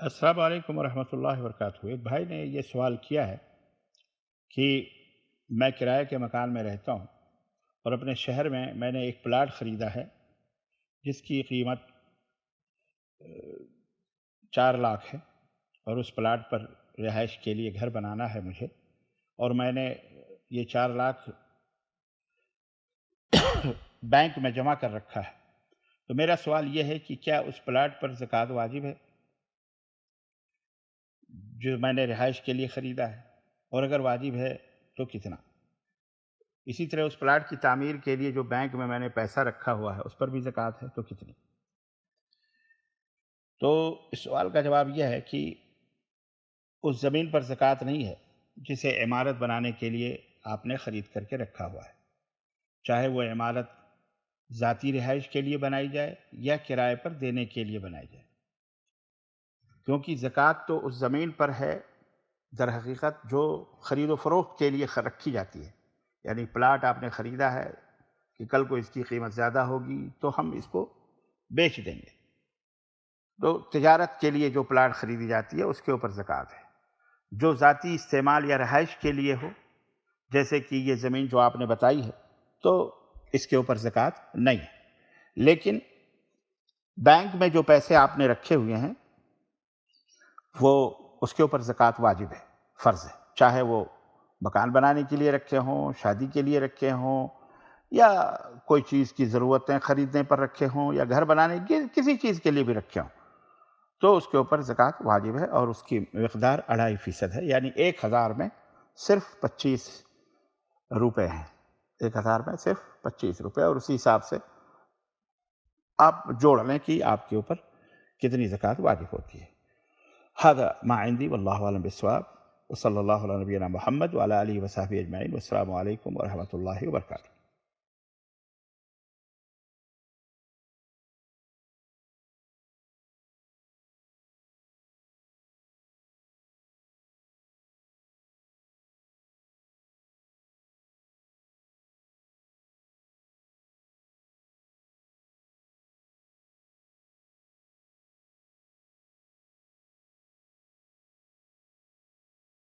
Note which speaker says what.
Speaker 1: السلام علیکم ورحمۃ اللہ وبرکاتہ۔ ایک بھائی نے یہ سوال کیا ہے کہ میں کرائے کے مکان میں رہتا ہوں اور اپنے شہر میں نے ایک پلاٹ خریدا ہے جس کی قیمت 4 لاکھ ہے، اور اس پلاٹ پر رہائش کے لیے گھر بنانا ہے مجھے، اور میں نے یہ 4 لاکھ بینک میں جمع کر رکھا ہے۔ تو میرا سوال یہ ہے کہ کیا اس پلاٹ پر زکوٰۃ واجب ہے جو میں نے رہائش کے لیے خریدا ہے، اور اگر واجب ہے تو کتنا؟ اسی طرح اس پلاٹ کی تعمیر کے لیے جو بینک میں نے پیسہ رکھا ہوا ہے اس پر بھی زکوٰۃ ہے تو کتنی؟ تو اس سوال کا جواب یہ ہے کہ اس زمین پر زکوٰۃ نہیں ہے جسے عمارت بنانے کے لیے آپ نے خرید کر کے رکھا ہوا ہے، چاہے وہ عمارت ذاتی رہائش کے لیے بنائی جائے یا کرائے پر دینے کے لیے بنائی جائے، کیونکہ زکوٰۃ تو اس زمین پر ہے در حقیقت جو خرید و فروخت کے لیے رکھی جاتی ہے۔ یعنی پلاٹ آپ نے خریدا ہے کہ کل کو اس کی قیمت زیادہ ہوگی تو ہم اس کو بیچ دیں گے، تو تجارت کے لیے جو پلاٹ خریدی جاتی ہے اس کے اوپر زکوٰۃ ہے۔ جو ذاتی استعمال یا رہائش کے لیے ہو، جیسے کہ یہ زمین جو آپ نے بتائی ہے، تو اس کے اوپر زکوٰۃ نہیں ہے۔ لیکن بینک میں جو پیسے آپ نے رکھے ہوئے ہیں وہ اس کے اوپر زکوٰۃ واجب ہے، فرض ہے، چاہے وہ مکان بنانے کے لیے رکھے ہوں، شادی کے لیے رکھے ہوں، یا کوئی چیز کی ضرورتیں خریدنے پر رکھے ہوں، یا گھر بنانے کی کسی چیز کے لیے بھی رکھے ہوں، تو اس کے اوپر زکوٰۃ واجب ہے، اور اس کی مقدار 2.5% ہے، یعنی 1000 میں صرف 25 روپے ہیں۔ 1000 میں صرف 25 روپے، اور اسی حساب سے آپ جوڑ لیں کہ آپ کے اوپر کتنی زکوٰۃ واجب ہوتی ہے۔ هذا ما عندي والله اعلم بالصواب، وصلی اللہ علی نبینا محمد وعلی آلہ وصحبہ اجمعین، والسلام علیکم ورحمۃ اللہ وبرکاتہ۔